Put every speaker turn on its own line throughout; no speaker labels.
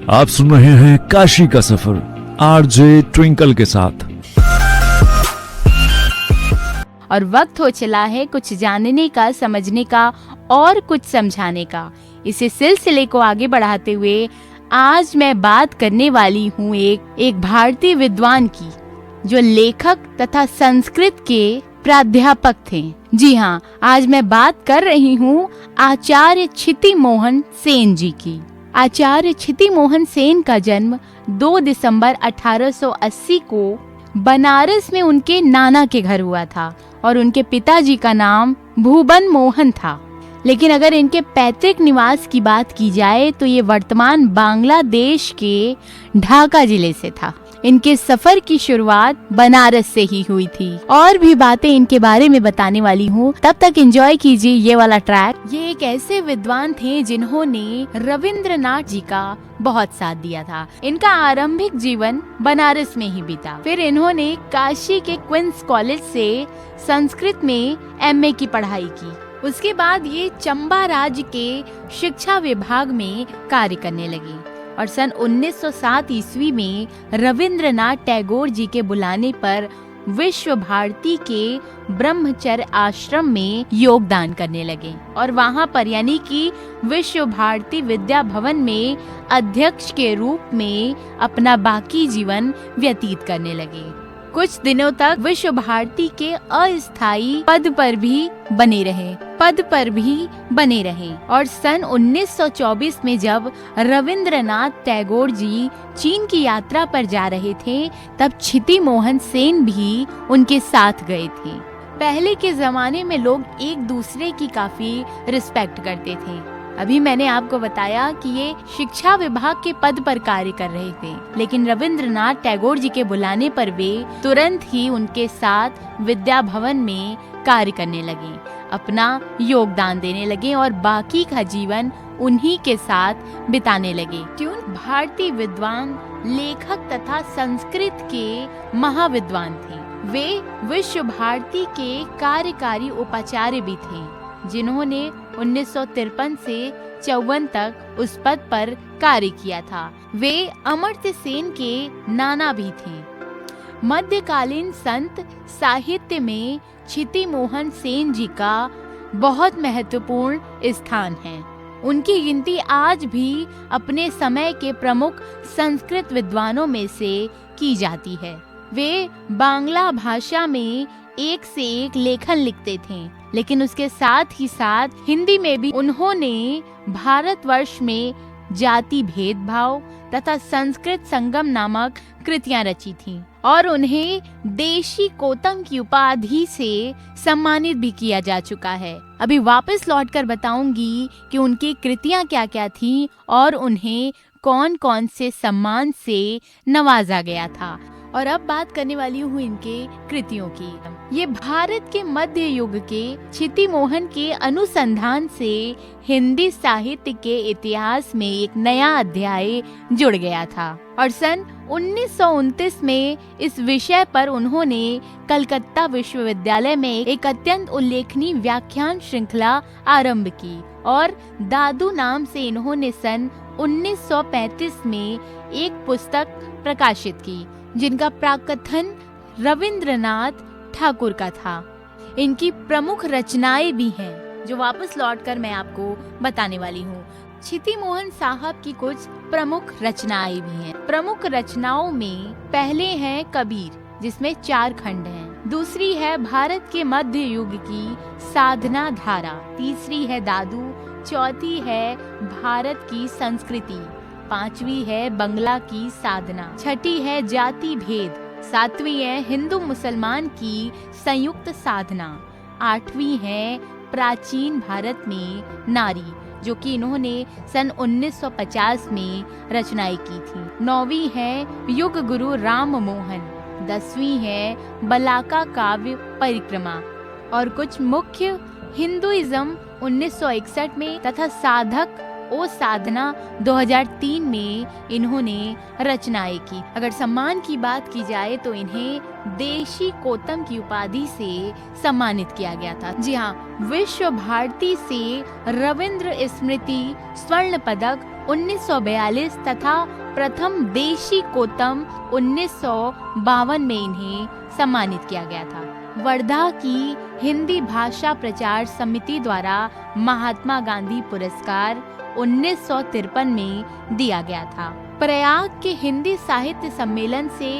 आप सुन रहे हैं काशी का सफर आरजे ट्विंकल के साथ।
और वक्त हो चला है कुछ जानने का, समझने का और कुछ समझाने का। इसी सिलसिले को आगे बढ़ाते हुए आज मैं बात करने वाली हूँ एक भारतीय विद्वान की, जो लेखक तथा संस्कृत के प्राध्यापक थे। जी हाँ, आज मैं बात कर रही हूँ आचार्य क्षिति मोहन सेन जी की। आचार्य क्षिति मोहन सेन का जन्म 2 दिसंबर 1880 को बनारस में उनके नाना के घर हुआ था और उनके पिताजी का नाम भूबन मोहन था। लेकिन अगर इनके पैतृक निवास की बात की जाए तो ये वर्तमान बांग्लादेश के ढाका जिले से था। इनके सफर की शुरुआत बनारस से ही हुई थी। और भी बातें इनके बारे में बताने वाली हूँ, तब तक एंजॉय कीजिए ये वाला ट्रैक। ये एक ऐसे विद्वान थे जिन्होंने रविंद्रनाथ जी का बहुत साथ दिया था। इनका आरंभिक जीवन बनारस में ही बीता। फिर इन्होंने काशी के क्वींस कॉलेज से संस्कृत में MA की पढ़ाई की। उसके बाद ये चंबा राज्य के शिक्षा विभाग में कार्य करने लगे और सन 1907 ईस्वी में रविंद्रनाथ टैगोर जी के बुलाने पर विश्व भारती के ब्रह्मचर्य आश्रम में योगदान करने लगे और वहां पर यानी कि विश्व भारती विद्या भवन में अध्यक्ष के रूप में अपना बाकी जीवन व्यतीत करने लगे। कुछ दिनों तक विश्व भारती के अस्थायी पद पर भी बने रहे और सन 1924 में जब रविंद्रनाथ टैगोर जी चीन की यात्रा पर जा रहे थे, तब क्षिति मोहन सेन भी उनके साथ गए थे। पहले के जमाने में लोग एक दूसरे की काफी रिस्पेक्ट करते थे। अभी मैंने आपको बताया कि ये शिक्षा विभाग के पद पर कार्य कर रहे थे, लेकिन रविंद्रनाथ टैगोर जी के बुलाने पर वे तुरंत ही उनके साथ विद्या भवन में कार्य करने लगे, अपना योगदान देने लगे और बाकी का जीवन उन्हीं के साथ बिताने लगे। क्यों? भारतीय विद्वान, लेखक तथा संस्कृत के महाविद्वान थे। वे विश्व भारती के कार्यकारी उपाचार्य भी थे, जिन्होंने 1953 से 54 तक उस पद पर कार्य किया था। वे अमर्त्य सेन के नाना भी थे। मध्यकालीन संत साहित्य में क्षिति मोहन सेन जी का बहुत महत्वपूर्ण स्थान है। उनकी गिनती आज भी अपने समय के प्रमुख संस्कृत विद्वानों में से की जाती है। वे बांग्ला भाषा में एक से एक लेखन लिखते थे, लेकिन उसके साथ ही साथ हिंदी में भी उन्होंने भारतवर्ष में जाति भेदभाव तथा संस्कृत संगम नामक कृतियां रची थीं और उन्हें देशी कोतम की उपाधि से सम्मानित भी किया जा चुका है। अभी वापस लौटकर बताऊंगी कि उनकी कृतियां क्या क्या थीं और उन्हें कौन कौन से सम्मान से नवाजा गया था। और अब बात करने वाली हूँ इनके कृतियों की। ये भारत के मध्य युग के क्षिति मोहन के अनुसंधान से हिंदी साहित्य के इतिहास में एक नया अध्याय जुड़ गया था और सन 1929 में इस विषय पर उन्होंने कलकत्ता विश्वविद्यालय में एक अत्यंत उल्लेखनीय व्याख्यान श्रृंखला आरंभ की और दादू नाम से इन्होंने सन 1935 में एक पुस्तक प्रकाशित की, जिनका प्राकथन रविंद्रनाथ ठाकुर का था। इनकी प्रमुख रचनाएं भी हैं, जो वापस लौटकर मैं आपको बताने वाली हूँ। क्षिति मोहन साहब की कुछ प्रमुख रचनाएं भी हैं। प्रमुख रचनाओं में पहले हैं कबीर, जिसमें 4 खंड हैं। दूसरी है भारत के मध्य युग की साधना धारा। तीसरी है दादू। चौथी है भारत की संस्कृति। 5वीं है बंगला की साधना। 6ठी है जाति भेद। 7वीं है हिंदू मुसलमान की संयुक्त साधना। 8वीं है प्राचीन भारत में नारी, जो कि इन्होंने सन 1950 में रचनाएं की थी। 9वीं है युग गुरु राम मोहन। 10वीं है बलाका काव्य परिक्रमा और कुछ मुख्य हिंदुइज्म 1961 में तथा साधक ओ साधना 2003 में इन्होंने रचनाएं की। अगर सम्मान की बात की जाए तो इन्हें देशी कोतम की उपाधि से सम्मानित किया गया था। जी हाँ, विश्व भारती से रविंद्र स्मृति स्वर्ण पदक 1942 तथा प्रथम देशी कोतम 1952 में इन्हें सम्मानित किया गया था। वर्धा की हिंदी भाषा प्रचार समिति द्वारा महात्मा गांधी पुरस्कार 1953 में दिया गया था। प्रयाग के हिंदी साहित्य सम्मेलन से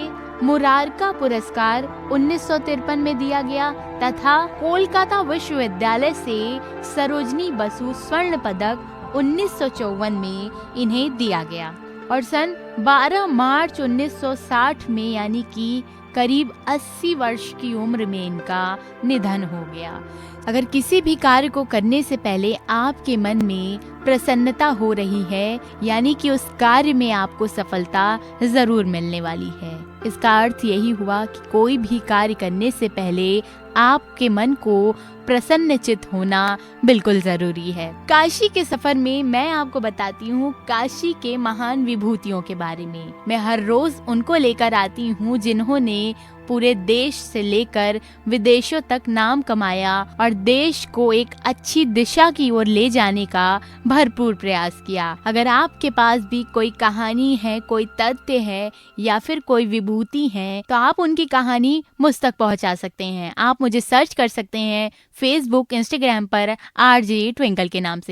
मुरारका पुरस्कार 1953 में दिया गया तथा कोलकाता विश्वविद्यालय से सरोजनी बसु स्वर्ण पदक 1954 में इन्हें दिया गया और सन 12 मार्च 1960 में यानी कि करीब 80 वर्ष की उम्र में इनका निधन हो गया। अगर किसी भी कार्य को करने से पहले आपके मन में प्रसन्नता हो रही है यानी कि उस कार्य में आपको सफलता जरूर मिलने वाली है। इसका अर्थ यही हुआ कि कोई भी कार्य करने से पहले आपके मन को प्रसन्नचित होना बिल्कुल जरूरी है। काशी के सफर में मैं आपको बताती हूँ काशी के महान विभूतियों के बारे में। मैं हर रोज उनको लेकर आती हूँ जिन्होंने पूरे देश से लेकर विदेशों तक नाम कमाया और देश को एक अच्छी दिशा की ओर ले जाने का भरपूर प्रयास किया। अगर आपके पास भी कोई कहानी है, कोई तथ्य है या फिर कोई विभूति है तो आप उनकी कहानी मुझ तक पहुंचा सकते हैं। आप मुझे सर्च कर सकते हैं फेसबुक, इंस्टाग्राम पर RJ ट्विंकल के नाम से।